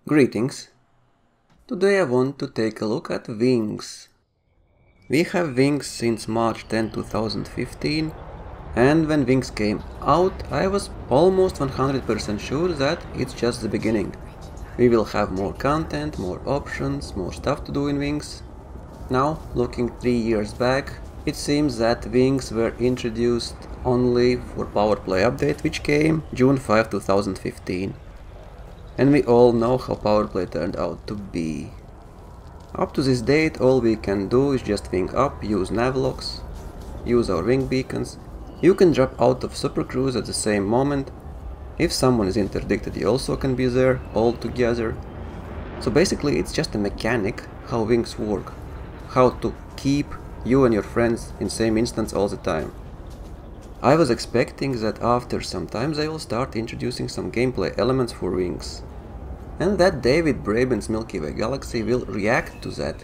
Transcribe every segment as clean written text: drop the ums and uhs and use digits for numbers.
Greetings! Today I want to take a look at wings. We have wings since March 10, 2015, and when wings came out I was almost 100% sure that it's just the beginning. We will have more content, more options, more stuff to do in wings. Now, looking 3 years back, it seems that wings were introduced only for Powerplay update, which came June 5, 2015. And we all know how Powerplay turned out to be. Up to this date, all we can do is just wing up, use navlocks, use our wing beacons. You can drop out of supercruise at the same moment. If someone is interdicted, you also can be there, all together. So basically it's just a mechanic how wings work. How to keep you and your friends in same instance all the time. I was expecting that after some time they will start introducing some gameplay elements for wings. And that David Braben's Milky Way galaxy will react to that,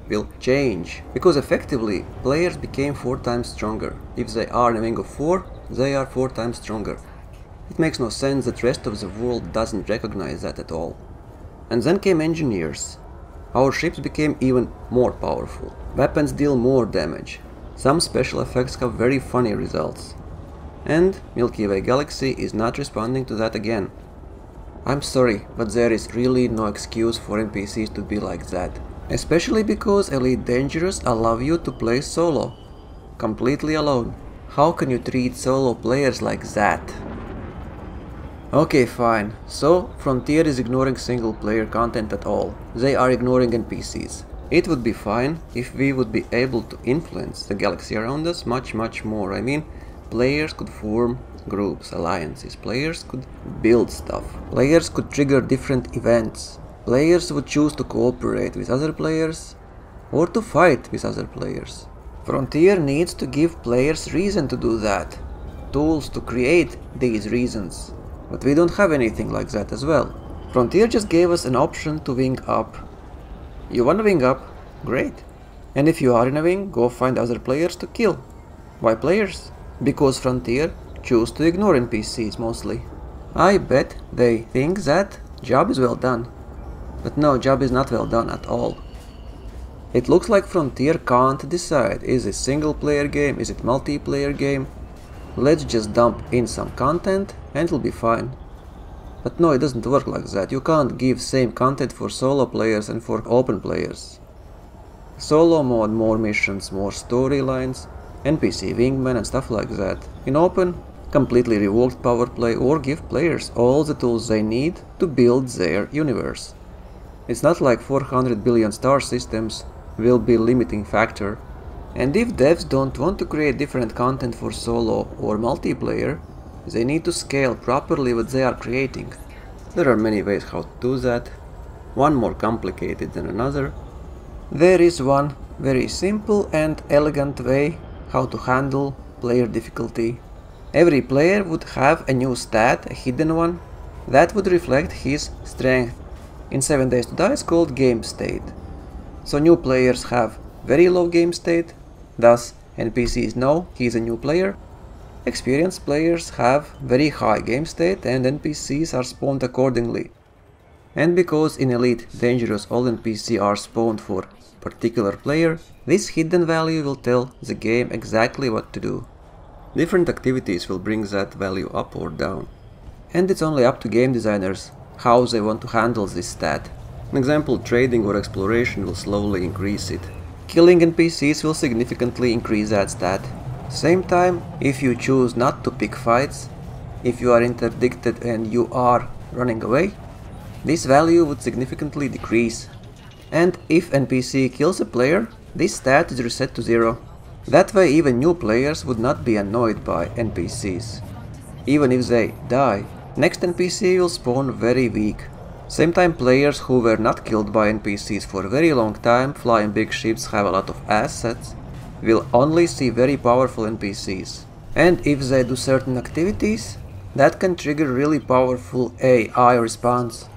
will change. Because effectively, players became 4 times stronger. If they are in a wing of 4, they are 4 times stronger. It makes no sense that the rest of the world doesn't recognize that at all. And then came engineers. Our ships became even more powerful. Weapons deal more damage. Some special effects have very funny results. And Milky Way galaxy is not responding to that again. I'm sorry, but there is really no excuse for NPCs to be like that. Especially because Elite Dangerous allow you to play solo. Completely alone. How can you treat solo players like that? Okay, fine. So, Frontier is ignoring single player content at all. They are ignoring NPCs. It would be fine if we would be able to influence the galaxy around us much more. I mean, players could form groups, alliances, players could build stuff, players could trigger different events, players would choose to cooperate with other players or to fight with other players. Frontier needs to give players reason to do that, tools to create these reasons, but we don't have anything like that as well. Frontier just gave us an option to wing up. You wanna wing up? Great. And if you are in a wing, go find other players to kill. Why players? Because Frontier choose to ignore NPCs mostly. I bet they think that job is well done. But no, job is not well done at all. It looks like Frontier can't decide, is it single player game, is it multiplayer game? Let's just dump in some content and it'll be fine. But no, it doesn't work like that. You can't give same content for solo players and for open players. Solo mode, more missions, more storylines, NPC wingmen and stuff like that. In open, completely reworked Powerplay or give players all the tools they need to build their universe. It's not like 400 billion star systems will be limiting factor. And if devs don't want to create different content for solo or multiplayer, they need to scale properly what they are creating. There are many ways how to do that, one more complicated than another. There is one very simple and elegant way how to handle player difficulty. Every player would have a new stat, a hidden one, that would reflect his strength. In 7 Days to Die it's called game state. So new players have very low game state, thus NPCs know he is a new player. Experienced players have very high game state and NPCs are spawned accordingly. And because in Elite Dangerous all NPCs are spawned for particular player, this hidden value will tell the game exactly what to do. Different activities will bring that value up or down. And it's only up to game designers how they want to handle this stat. An example, trading or exploration will slowly increase it. Killing NPCs will significantly increase that stat. Same time, if you choose not to pick fights, if you are interdicted and you are running away, this value would significantly decrease. And if NPC kills a player, this stat is reset to 0. That way even new players would not be annoyed by NPCs. Even if they die, next NPC will spawn very weak. Same time, players who were not killed by NPCs for a very long time, fly in big ships, have a lot of assets, will only see very powerful NPCs. And if they do certain activities, that can trigger really powerful AI response.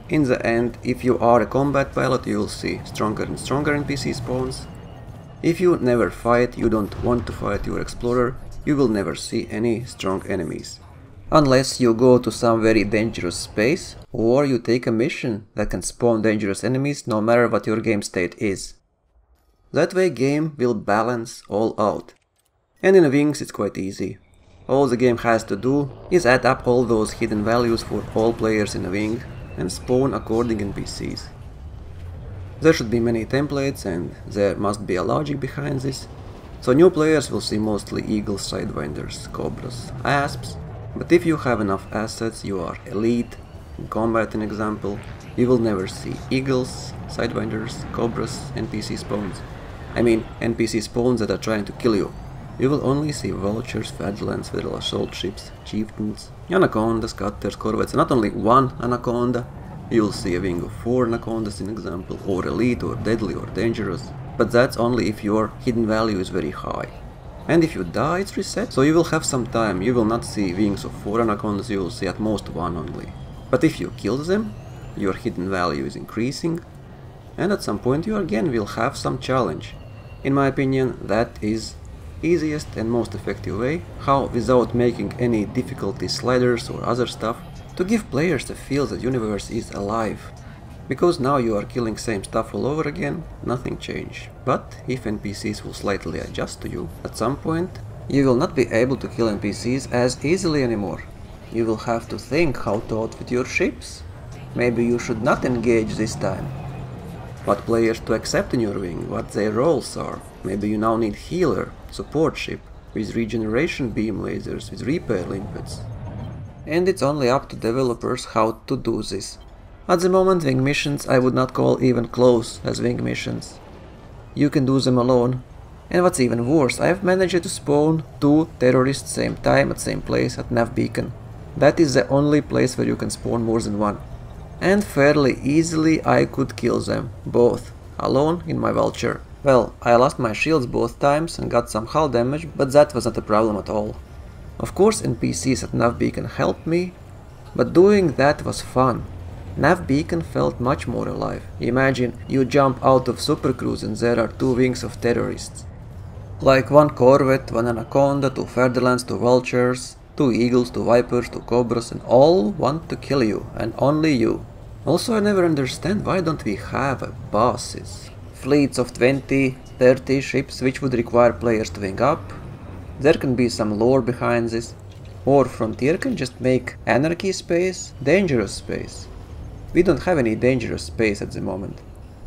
In the end, if you are a combat pilot, you will see stronger and stronger NPC spawns. If you never fight, you don't want to fight your explorer, you will never see any strong enemies. Unless you go to some very dangerous space, or you take a mission that can spawn dangerous enemies no matter what your game state is. That way game will balance all out. And in Wings it's quite easy. All the game has to do is add up all those hidden values for all players in a wing and spawn according NPCs. There should be many templates and there must be a logic behind this. So new players will see mostly eagles, sidewinders, cobras, asps. But if you have enough assets, you are elite, in combat an example, you will never see eagles, sidewinders, cobras, NPC spawns. I mean NPC spawns that are trying to kill you. You will only see vultures, fedlands, federal assault ships, chieftains, anacondas, cutters, corvettes, and not only one anaconda. You will see a wing of 4 anacondas in example, or elite, or deadly, or dangerous. But that's only if your hidden value is very high. And if you die, it's reset, so you will have some time. You will not see wings of 4 anacondas, you will see at most 1 only. But if you kill them, your hidden value is increasing, and at some point you again will have some challenge. In my opinion, that is easiest and most effective way, how without making any difficulty sliders or other stuff, to give players the feel that universe is alive. Because now you are killing same stuff all over again, nothing changed. But if NPCs will slightly adjust to you, at some point you will not be able to kill NPCs as easily anymore. You will have to think how to outfit your ships. Maybe you should not engage this time. What players to accept in your wing, what their roles are. Maybe you now need healer, support ship, with regeneration beam lasers, with repair limpets. And it's only up to developers how to do this. At the moment wing missions I would not call even close as wing missions. You can do them alone. And what's even worse, I've managed to spawn 2 terrorists same time at same place at Nav Beacon. That is the only place where you can spawn more than 1. And fairly easily I could kill them, both, alone in my vulture. Well, I lost my shields both times and got some hull damage, but that was not a problem at all. Of course NPCs at Nav Beacon helped me, but doing that was fun. Nav Beacon felt much more alive. Imagine you jump out of Super Cruise and there are 2 wings of terrorists. Like 1 corvette, 1 anaconda, 2 federlands, 2 vultures, 2 eagles, 2 vipers, 2 cobras, and all want to kill you, and only you. Also I never understand why don't we have bosses. Fleets of 20, 30 ships which would require players to wing up. There can be some lore behind this. Or Frontier can just make anarchy space, dangerous space. We don't have any dangerous space at the moment.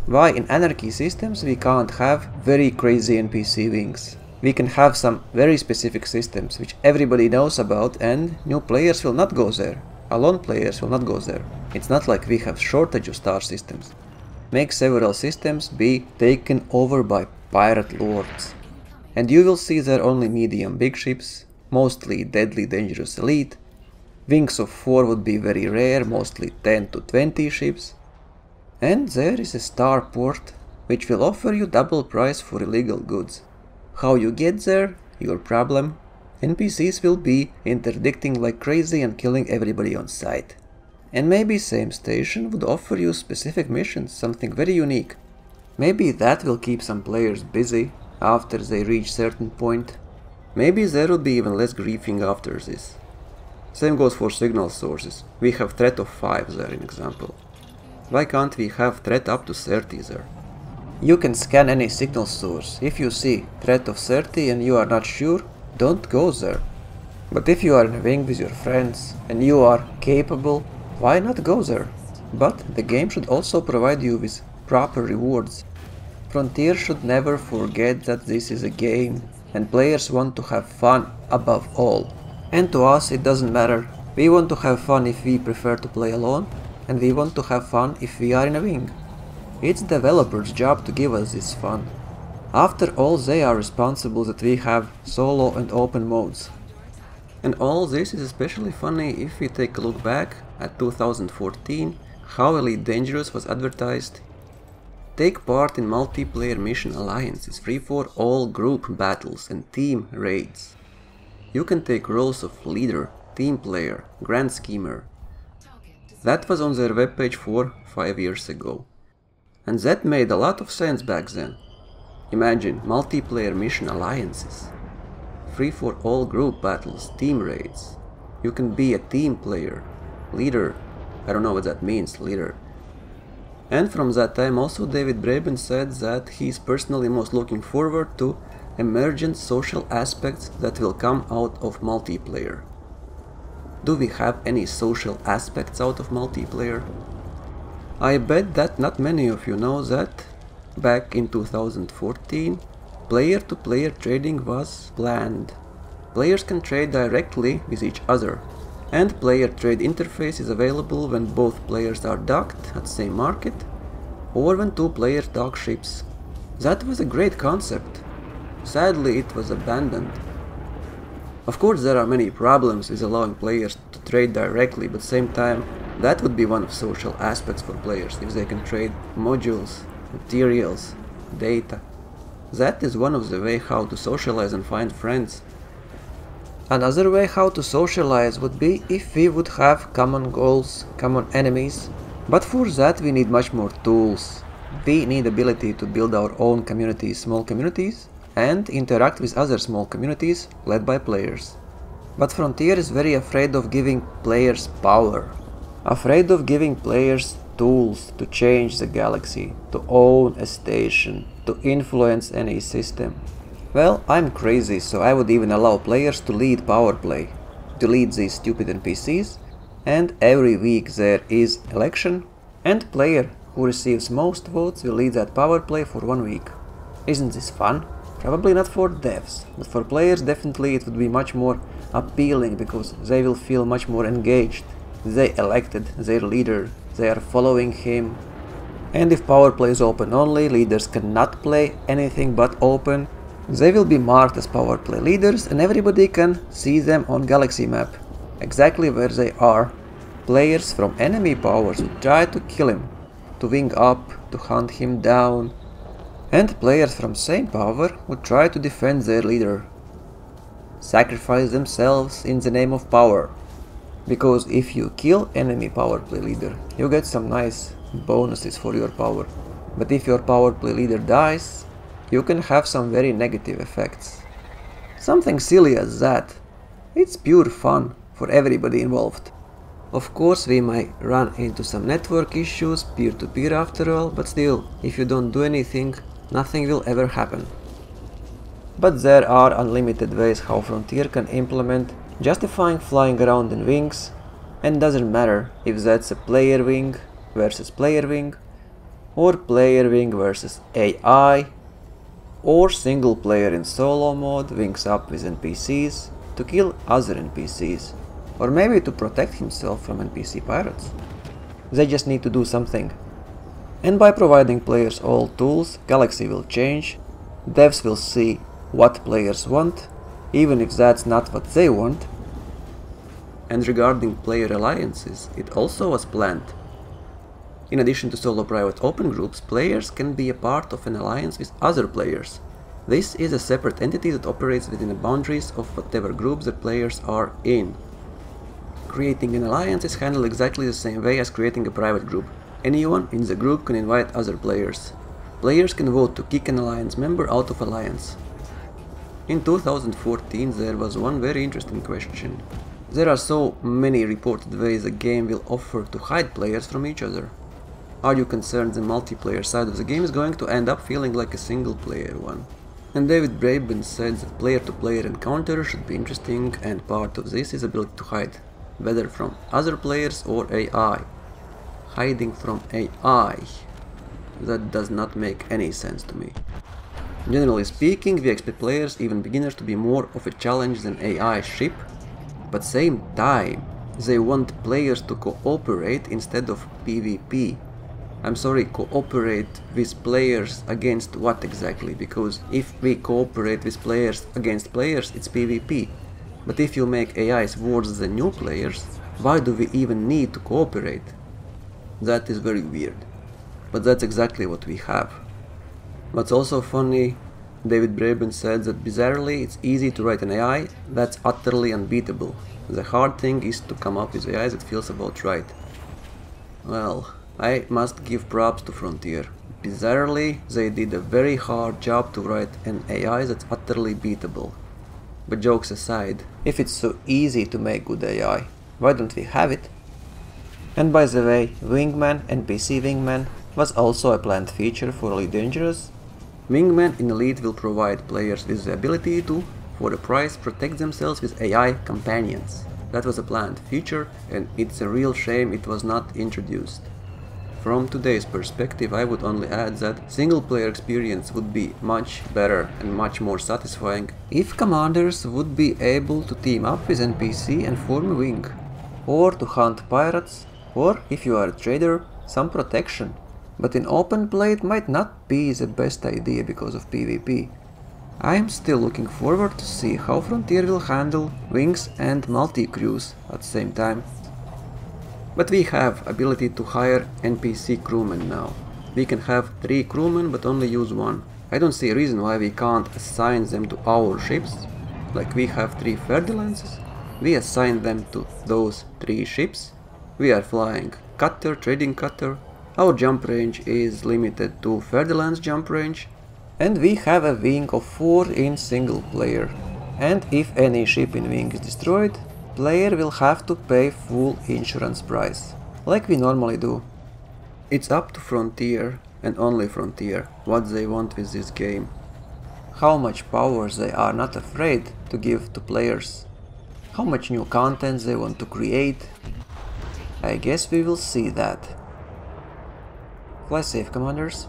Why in anarchy systems we can't have very crazy NPC wings? We can have some very specific systems which everybody knows about and new players will not go there. Alone players will not go there. It's not like we have shortage of star systems. Make several systems be taken over by pirate lords. And you will see there only medium big ships, mostly deadly dangerous elite. Wings of 4 would be very rare, mostly 10 to 20 ships. And there is a starport which will offer you double price for illegal goods. How you get there? Your problem. NPCs will be interdicting like crazy and killing everybody on sight. And maybe same station would offer you specific missions, something very unique. Maybe that will keep some players busy after they reach certain point. Maybe there will be even less griefing after this. Same goes for signal sources. We have threat of 5 there in example. Why can't we have threat up to 30 there? You can scan any signal source. If you see threat of 30 and you are not sure, don't go there. But if you are in a wing with your friends and you are capable, why not go there? But the game should also provide you with proper rewards. Frontier should never forget that this is a game and players want to have fun above all. And to us it doesn't matter. We want to have fun if we prefer to play alone, and we want to have fun if we are in a wing. It's developers' job to give us this fun. After all, they are responsible that we have solo and open modes. And all this is especially funny if we take a look back at 2014, how Elite Dangerous was advertised. Take part in multiplayer mission alliances, free for all group battles and team raids. You can take roles of leader, team player, grand schemer. That was on their webpage 4-5 years ago. And that made a lot of sense back then. Imagine multiplayer mission alliances, free for all group battles, team raids. You can be a team player, leader. I don't know what that means, leader. And from that time also David Braben said that he is personally most looking forward to emergent social aspects that will come out of multiplayer. Do we have any social aspects out of multiplayer? I bet that not many of you know that back in 2014, player-to-player trading was planned. Players can trade directly with each other, and player trade interface is available when both players are docked at the same market, or when two players dock ships. That was a great concept. Sadly, it was abandoned. Of course, there are many problems with allowing players to trade directly, but at the same time, that would be one of social aspects for players, if they can trade modules, materials, data. That is one of the ways how to socialize and find friends. Another way how to socialize would be if we would have common goals, common enemies, but for that we need much more tools. We need ability to build our own communities, small communities, and interact with other small communities led by players. But Frontier is very afraid of giving players power, afraid of giving players tools to change the galaxy, to own a station, to influence any system. Well, I'm crazy, so I would even allow players to lead power play, to lead these stupid NPCs, and every week there is election, and player who receives most votes will lead that power play for 1 week. Isn't this fun? Probably not for devs, but for players definitely it would be much more appealing because they will feel much more engaged. They elected their leader, they are following him. And if power play is open only, leaders cannot play anything but open. They will be marked as power play leaders and everybody can see them on galaxy map, exactly where they are. Players from enemy powers would try to kill him, to wing up, to hunt him down. And players from same power would try to defend their leader. Sacrifice themselves in the name of power. Because if you kill enemy power play leader, you get some nice bonuses for your power. But if your power play leader dies, you can have some very negative effects. Something silly as that. It's pure fun for everybody involved. Of course we might run into some network issues, peer-to-peer after all, but still, if you don't do anything, nothing will ever happen. But there are unlimited ways how Frontier can implement justifying flying around in wings, and doesn't matter if that's a player wing versus player wing, or player wing versus AI, or single player in solo mode wings up with NPCs to kill other NPCs, or maybe to protect himself from NPC pirates. They just need to do something. And by providing players all tools, Galaxy will change, devs will see what players want, even if that's not what they want. And regarding player alliances, it also was planned. In addition to solo private open groups, players can be a part of an alliance with other players. This is a separate entity that operates within the boundaries of whatever groups the players are in. Creating an alliance is handled exactly the same way as creating a private group. Anyone in the group can invite other players. Players can vote to kick an alliance member out of alliance. In 2014 there was one very interesting question. There are so many reported ways a game will offer to hide players from each other. Are you concerned the multiplayer side of the game is going to end up feeling like a single player one? And David Braben said that player-to-player encounter should be interesting, and part of this is ability to hide, whether from other players or AI. Hiding from AI. That does not make any sense to me. Generally speaking, we expect players, even beginners, to be more of a challenge than AI ship, but same time, they want players to cooperate instead of PvP. I'm sorry, cooperate with players against what exactly? Because if we cooperate with players against players, it's PvP. But if you make AIs worse than new players, why do we even need to cooperate? That is very weird. But that's exactly what we have. What's also funny, David Braben said that bizarrely it's easy to write an AI that's utterly unbeatable. The hard thing is to come up with AIs that feels about right. Well, I must give props to Frontier. Bizarrely, they did a very hard job to write an AI that's utterly beatable. But jokes aside, if it's so easy to make good AI, why don't we have it? And by the way, Wingman, Npc Wingman, was also a planned feature for Elite Dangerous. Wingmen in Elite will provide players with the ability to, for a price, protect themselves with AI companions. That was a planned feature, and it's a real shame it was not introduced. From today's perspective, I would only add that single-player experience would be much better and much more satisfying if commanders would be able to team up with NPC and form a wing, or to hunt pirates, or, if you are a trader, some protection. But in open play it might not be the best idea because of PvP. I am still looking forward to see how Frontier will handle wings and multi-crews at the same time. But we have ability to hire NPC crewmen now. We can have 3 crewmen but only use 1. I don't see a reason why we can't assign them to our ships. Like we have 3 Ferdilances, we assign them to those 3 ships. We are flying cutter, trading cutter. Our jump range is limited to Ferdinand's jump range, and we have a wing of 4 in single player. And if any ship in wing is destroyed, player will have to pay full insurance price, like we normally do. It's up to Frontier, and only Frontier, what they want with this game. How much power they are not afraid to give to players. How much new content they want to create. I guess we will see that. Fly safe, commanders.